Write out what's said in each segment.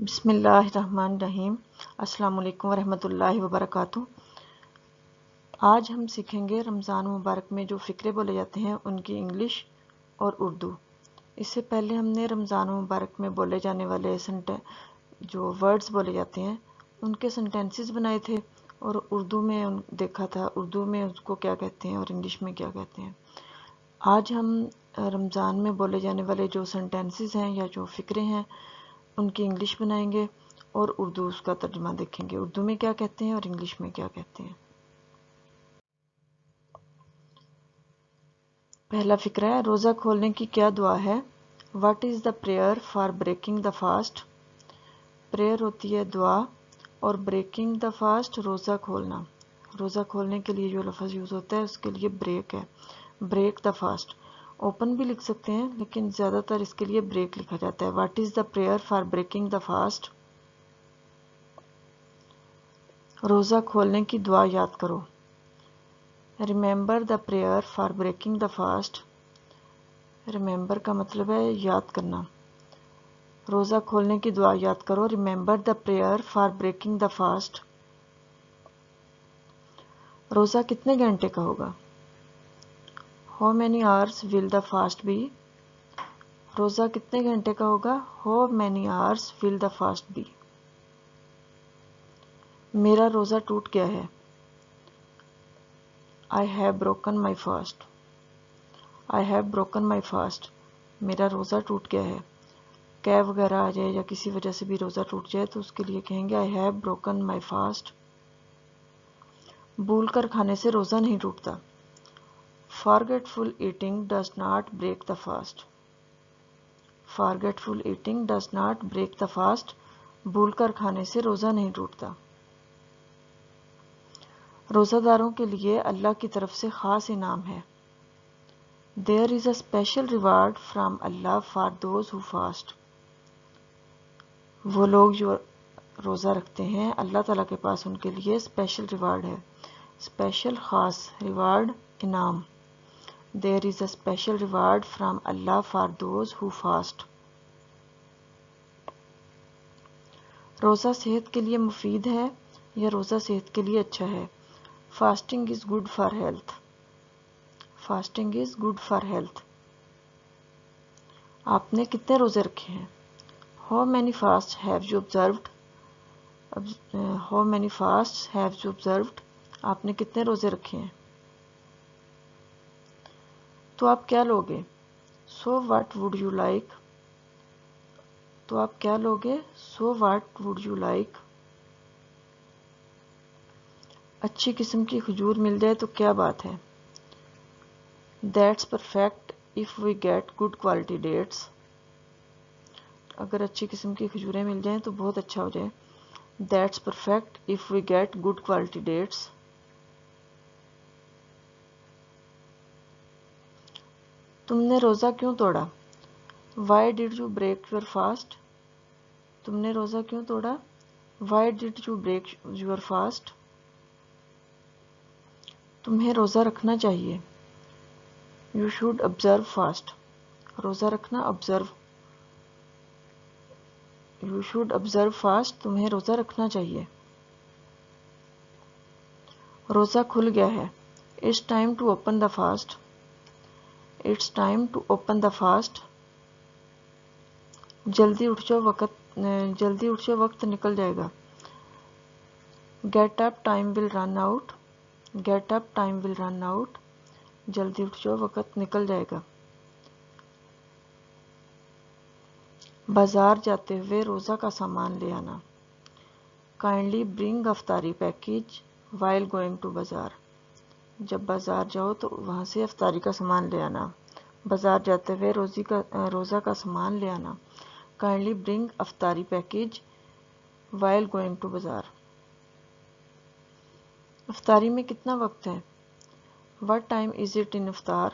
بسم اللہ الرحمن الرحیم۔ السلام علیکم ورحمۃ اللہ وبرکاتہ۔ آج ہم سیکھیں گے رمضان مبارک میں جو فقرے بولے جاتے ہیں ان کی انگلش اور اردو۔ اس سے پہلے ہم نے رمضان مبارک میں بولے جانے والے جو ورڈز بولے جاتے ہیں ان کے سینٹینسز بنائے تھے اور اردو میں دیکھا تھا اردو میں اس کو کیا کہتے ہیں اور انگلش میں کیا کہتے ہیں۔ آج ہم رمضان میں بولے جانے والے جو سینٹینسز ہیں یا جو فقرے ہیں ان کی انگلش بنائیں گے اور اردو اس کا ترجمہ دیکھیں گے، اردو میں کیا کہتے ہیں اور انگلش میں کیا کہتے ہیں۔ پہلا فقرہ ہے، روزہ کھولنے کی کیا دعا ہے؟ What is the prayer for breaking the fast? Prayer ہوتی ہے دعا اور بریکنگ دا فاسٹ روزہ کھولنا۔ روزہ کھولنے کے لیے جو لفظ یوز ہوتا ہے اس کے لیے بریک ہے، بریک دا فاسٹ۔ اوپن بھی لکھ سکتے ہیں لیکن زیادہ تر اس کے لیے بریک لکھا جاتا ہے۔ What is the prayer for breaking the fast? روزہ کھولنے کی دعا یاد کرو۔ Remember the prayer for breaking the fast. Remember کا مطلب ہے یاد کرنا۔ روزہ کھولنے کی دعا یاد کرو۔ Remember the prayer for breaking the fast. روزہ کتنے گھنٹے کا ہوگا؟ How many hours will the fast be? روزہ کتنے گھنٹے کا ہوگا؟ How many hours will the fast be? میرا روزہ ٹوٹ گیا ہے۔ I have broken my fast. I have broken my fast. میرا روزہ ٹوٹ گیا ہے۔ کیا وغیرہ آ جائے یا کسی وجہ سے بھی روزہ ٹوٹ جائے تو اس کے لیے کہیں گے I have broken my fast. بھول کر کھانے سے روزہ نہیں ٹوٹتا۔ Forgetful eating does not break the fast. Forgetful eating does not break the fast. بھول کر کھانے سے روزہ نہیں ٹوٹتا۔ روزہ داروں کے لیے اللہ کی طرف سے خاص انعام ہے۔ There is a special reward from Allah for those who fast. وہ لوگ جو روزہ رکھتے ہیں اللہ تعالیٰ کے پاس ان کے لیے اسپیشل ریوارڈ ہے، اسپیشل خاص ریوارڈ انعام۔ There is a special reward from Allah for those who fast. روزہ صحت کے لیے مفید ہے یا روزہ صحت کے لیے اچھا ہے؟ Fasting is good for health. Fasting is good for health. آپ نے کتنے روزے رکھے ہیں؟ How many fasts have you observed? How many fasts have you observed? آپ نے کتنے روزے رکھے ہیں؟ تو آپ کیا لوگے؟ So what would you like? تو آپ کیا لوگے؟ So what would you like? اچھی قسم کی کھجور مل جائے تو کیا بات ہے؟ That's perfect if we get good quality dates. اگر اچھی قسم کی کھجوریں مل جائیں تو بہت اچھا ہو جائے۔ That's perfect if we get good quality dates. تم نے روزہ کیوں توڑا؟ Why did you break your fast? تم نے روزہ کیوں توڑا؟ Why did you break your fast? تمہیں روزہ رکھنا چاہیے۔ You should observe fast. روزہ رکھنا observe. You should observe fast. تمہیں روزہ رکھنا چاہیے۔ روزہ کھل گیا ہے۔ It's time to open the fast. It's time to open the fast. جلدی اٹھ جاؤ وقت نکل جائے گا۔ Get up, time will run out. Get up, time will run out. جلدی اٹھ جاؤ وقت نکل جائے گا۔ بازار جاتے ہوئے روزہ کا سامان لے آنا۔ Kindly bring افطاری پیکج while going to بازار. جب بازار جاؤ تو وہاں سے افطاری کا سامان لے آنا۔ بازار جاتے ہوئے روزہ کا سامان لے آنا۔ Kindly bring افطاری پیکج while going to بازار. افطاری میں کتنا وقت ہے؟ What time is it in افطار؟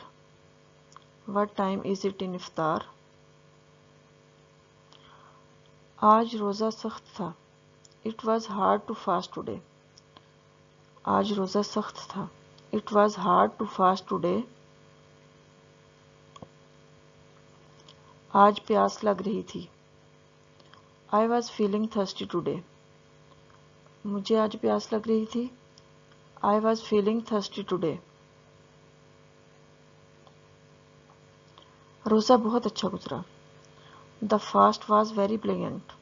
What time is it in افطار؟ آج روزہ سخت تھا۔ It was hard to fast today. آج روزہ سخت تھا۔ It was hard to fast today. آج پیاس لگ رہی تھی۔ I was feeling thirsty today. مجھے آج پیاس لگ رہی تھی. I was feeling thirsty today. روزہ بہت اچھا گزرا. The fast was very pleasant.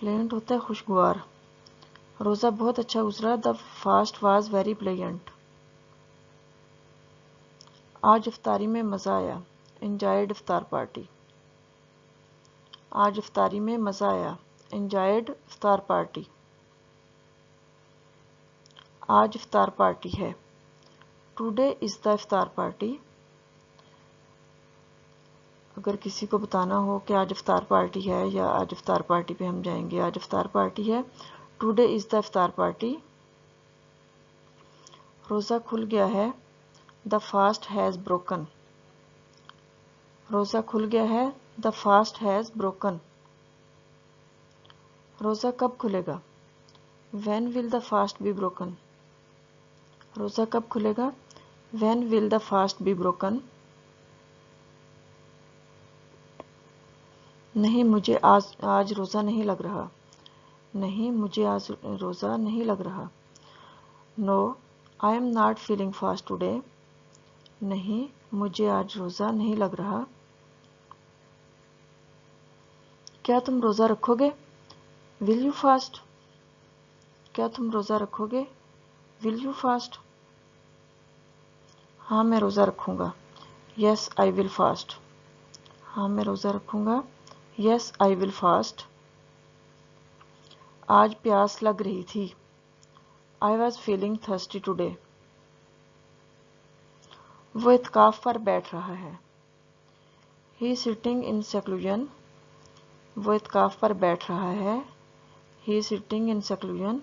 pleasant ہوتا ہے خوشگوار. روزہ بہت اچھا گزرا. The fast was very pleasant. آج افطاری میں مزہ آیا. Enjoyed افطار پارٹی. آج افطاری میں مزہ آیا. Enjoyed افطار پارٹی. آج افطار پارٹی ہے. Today is the افطار پارٹی. اگر کسی کو بتانا ہو کہ آج افطار پارٹی ہے یا آج افطار پارٹی پہ ہم جائیں گے, آج افطار پارٹی ہے. Today is the افطار پارٹی. روزہ کھل گیا ہے. The fast has broken. روزہ کھل گیا ہے. The fast has broken. روزہ کب کھلے گا. When will the fast be broken. روزہ کب کھلے گا. When will the fast be broken. نہیں مجھے آج روزہ نہیں لگ رہا. نہیں مجھے آج روزہ نہیں لگ رہا. No, I am not feeling fast today. نہیں مجھے آج روزہ نہیں لگ رہا. کیا تم روزہ رکھو گے. Will you fast. کیا تم روزہ رکھو گے. Will you fast. ہاں میں روزہ رکھوں گا. Yes, I will fast. ہاں میں روزہ رکھوں گا. Yes, I will fast. آج پیاس لگ رہی تھی. I was feeling thirsty today. وہ اعتکاف پر بیٹھ رہا ہے. He is sitting in seclusion. وہ اعتکاف پر بیٹھ رہا ہے. He is sitting in seclusion.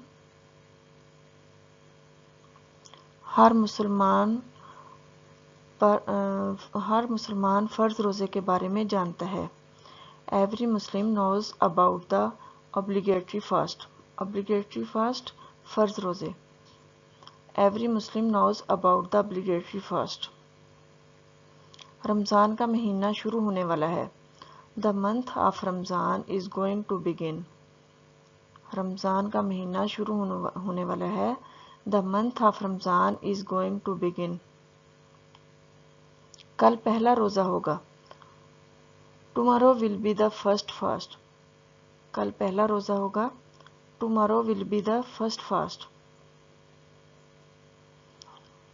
ہر مسلمان فرض روزے کے بارے میں جانتا ہے. Every Muslim knows about the obligatory fast. Obligatory fast فرض روزے. Every Muslim knows about the obligatory fast. رمضان کا مہینہ شروع ہونے والا ہے. The month of Ramadan is going to begin. رمضان کا مہینہ شروع ہونے والا ہے. The month of Ramadan is going to begin. کل پہلا روزہ ہوگا. Tomorrow will be the first fast. کل پہلا روزہ ہوگا. Tomorrow will be the first fast.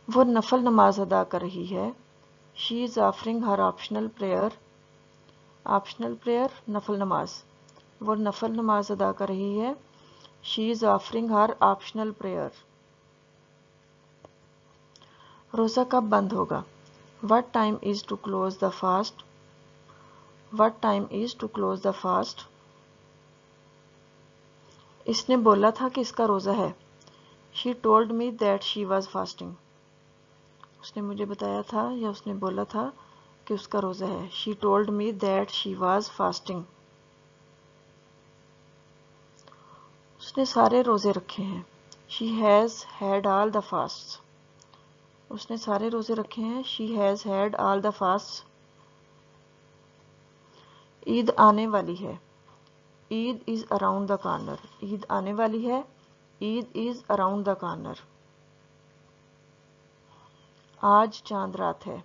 وہ نفل نماز ادا کر رہی ہے. She is offering her optional prayer. Optional prayer نفل نماز. وہ نفل نماز ادا کر رہی ہے. She is offering her optional prayer. روزہ کب بند ہوگا. What time is to close the fast. What time is to close the fast. اس نے بولا تھا کہ اس کا روزہ ہے. She told me that she was fasting. اس نے مجھے بتایا تھا یا اس نے بولا تھا کہ اس کا روزہ ہے. She told me that she was fasting. اس نے سارے روزے رکھے ہیں. She has had all the fasts. اس نے سارے روزے رکھے ہیں. She has had all the fasts. عید آنے والی ہے. Eid is around the corner. عید آنے والی ہے. Eid is around the corner. آج چاند رات ہے.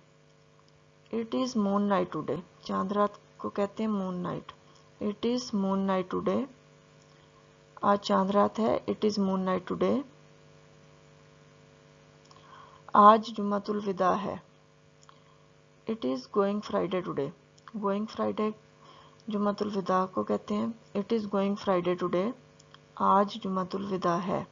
It is moon night today. چاند رات کو کہتے ہیں moon night. It is moon night today. آج چاند رات ہے. It is moon night today. آج جمعۃ الوداع ہے. It is going Friday today. Going Friday جمعۃ الوداع کو کہتے ہیں. It is going Friday today. آج جمعۃ الوداع ہے.